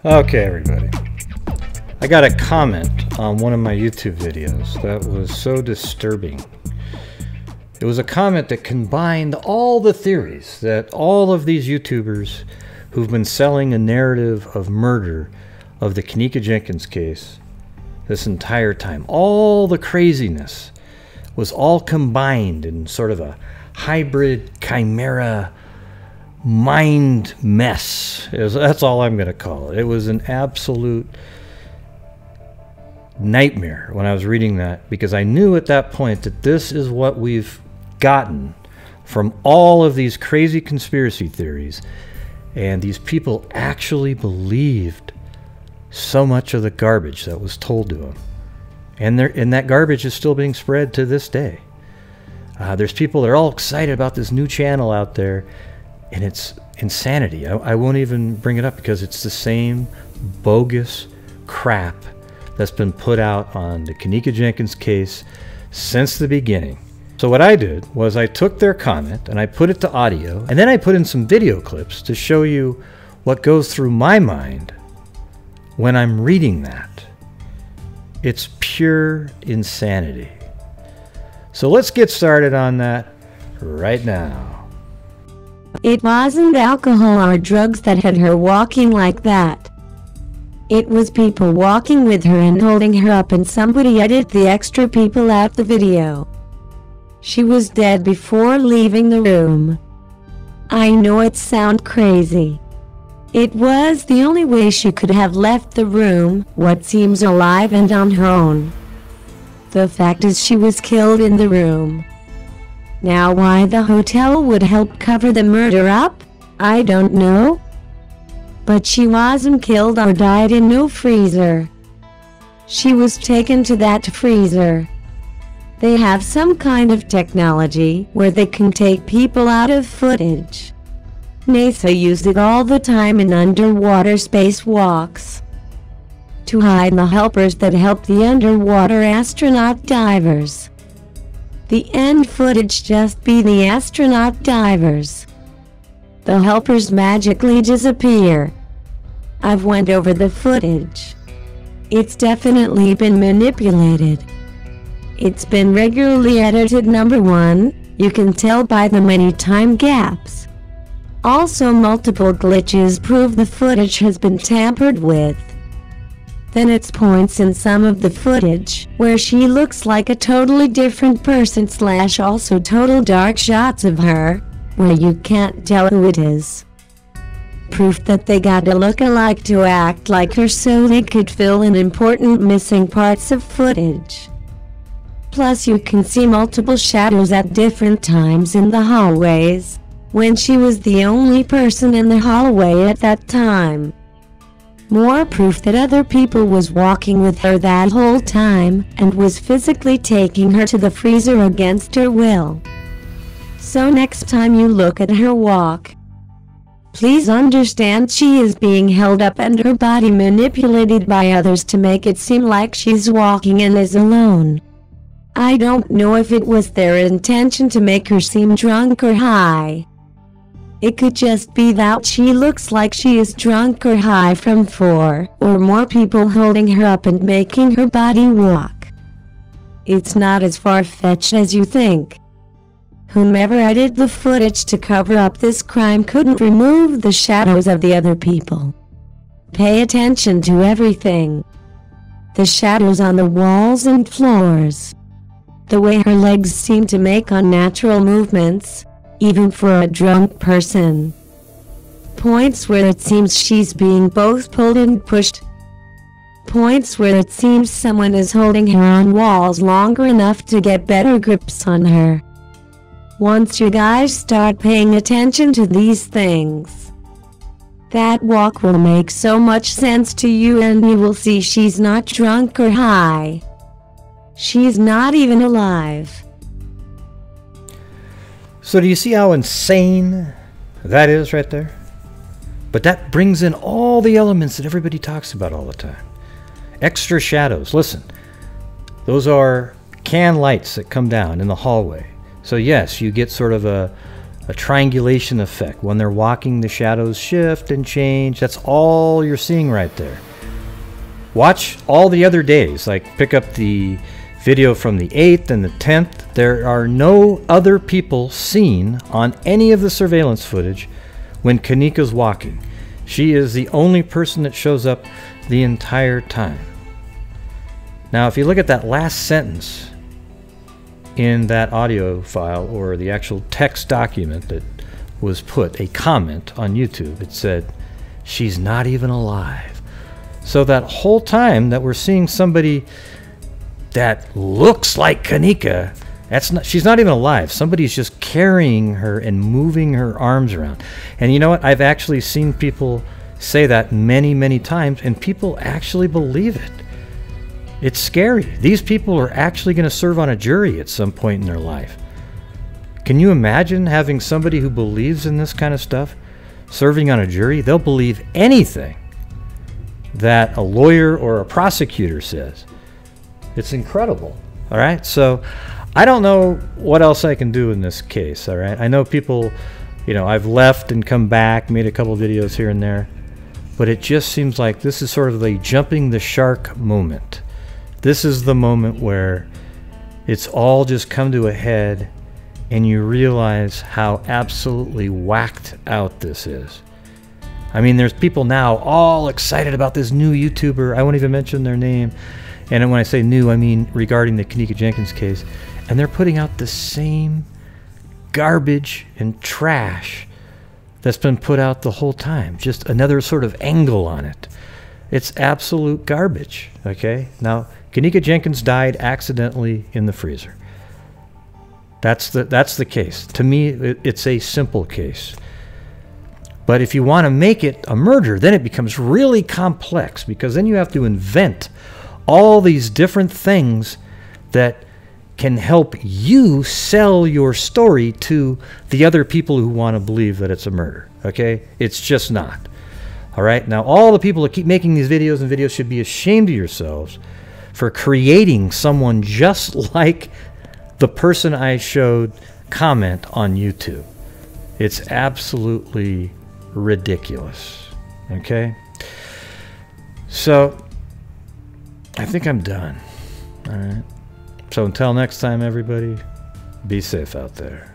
Okay, everybody. I got a comment on one of my YouTube videos that was so disturbing. It was a comment that combined all the theories that all of these YouTubers who've been selling a narrative of murder of the Kenneka Jenkins case this entire time. All the craziness was all combined in sort of a hybrid chimera mind mess. That's all I'm going to call it. It was an absolute nightmare when I was reading that, because I knew at that point that this is what we've gotten from all of these crazy conspiracy theories, and these people actually believed so much of the garbage that was told to them, and that garbage is still being spread to this day. There's people that are all excited about this new channel out there, and it's insanity. I won't even bring it up because it's the same bogus crap that's been put out on the Kenneka Jenkins case since the beginning. So what I did was I took their comment and I put it to audio, and then I put in some video clips to show you what goes through my mind when I'm reading that. It's pure insanity. So let's get started on that right now. It wasn't alcohol or drugs that had her walking like that. It was people walking with her and holding her up, and somebody edited the extra people out the video. She was dead before leaving the room. I know it sounds crazy. It was the only way she could have left the room, what seems alive and on her own. The fact is she was killed in the room. Now why the hotel would help cover the murder up, I don't know. But she wasn't killed or died in no freezer. She was taken to that freezer. They have some kind of technology where they can take people out of footage. NASA used it all the time in underwater spacewalks to hide the helpers that help the underwater astronaut divers. The end footage just be the astronaut divers. The helpers magically disappear. I've went over the footage. It's definitely been manipulated. It's been regularly edited. Number one, you can tell by the many time gaps. Also, multiple glitches prove the footage has been tampered with. Then it's points in some of the footage where she looks like a totally different person / also total dark shots of her where you can't tell who it is. Proof that they got a look-alike to act like her so they could fill in important missing parts of footage. Plus you can see multiple shadows at different times in the hallways when she was the only person in the hallway at that time. More proof that other people was walking with her that whole time and was physically taking her to the freezer against her will. So next time you look at her walk, please understand she is being held up and her body manipulated by others to make it seem like she's walking and is alone. I don't know if it was their intention to make her seem drunk or high. It could just be that she looks like she is drunk or high from 4 or more people holding her up and making her body walk. It's not as far-fetched as you think. Whomever edited the footage to cover up this crime couldn't remove the shadows of the other people. Pay attention to everything. The shadows on the walls and floors. The way her legs seem to make unnatural movements, even for a drunk person. Points where it seems she's being both pulled and pushed. Points where it seems someone is holding her on walls longer enough to get better grips on her. Once you guys start paying attention to these things, that walk will make so much sense to you, and you will see she's not drunk or high. She's not even alive. So do you see how insane that is right there? But that brings in all the elements that everybody talks about all the time. Extra shadows. Listen, those are can lights that come down in the hallway. So yes, you get sort of a a triangulation effect. When they're walking, the shadows shift and change. That's all you're seeing right there. Watch all the other days, like pick up the video from the 8th and the 10th. There are no other people seen on any of the surveillance footage when Kenneka's walking. She is the only person that shows up the entire time. Now, if you look at that last sentence in that audio file, or the actual text document that was put, a comment on YouTube, it said, "She's not even alive." So that whole time that we're seeing somebody that looks like Kenneka, she's not even alive. Somebody's just carrying her and moving her arms around. And you know what? I've actually seen people say that many, many times, and people actually believe it. It's scary. These people are actually going to serve on a jury at some point in their life. Can you imagine having somebody who believes in this kind of stuff serving on a jury? They'll believe anything that a lawyer or a prosecutor says. It's incredible. All right, so I don't know what else I can do in this case. All right, I know people, you know, I've left and come back, made a couple videos here and there, but it just seems like this is sort of the jumping the shark moment. This is the moment where it's all just come to a head and you realize how absolutely whacked out this is. I mean, there's people now all excited about this new YouTuber. I won't even mention their name. And when I say new, I mean regarding the Kenneka Jenkins case. And they're putting out the same garbage and trash that's been put out the whole time. Just another sort of angle on it. It's absolute garbage, okay? Now, Kenneka Jenkins died accidentally in the freezer. That's the case. To me, it's a simple case. But if you want to make it a murder, then it becomes really complex, because then you have to invent all these different things that can help you sell your story to the other people who want to believe that it's a murder, okay? It's just not. All right? Now, all the people that keep making these videos should be ashamed of yourselves for creating someone just like the person I showed comment on YouTube. It's absolutely ridiculous, okay? So, I think I'm done, all right? So until next time, everybody, be safe out there.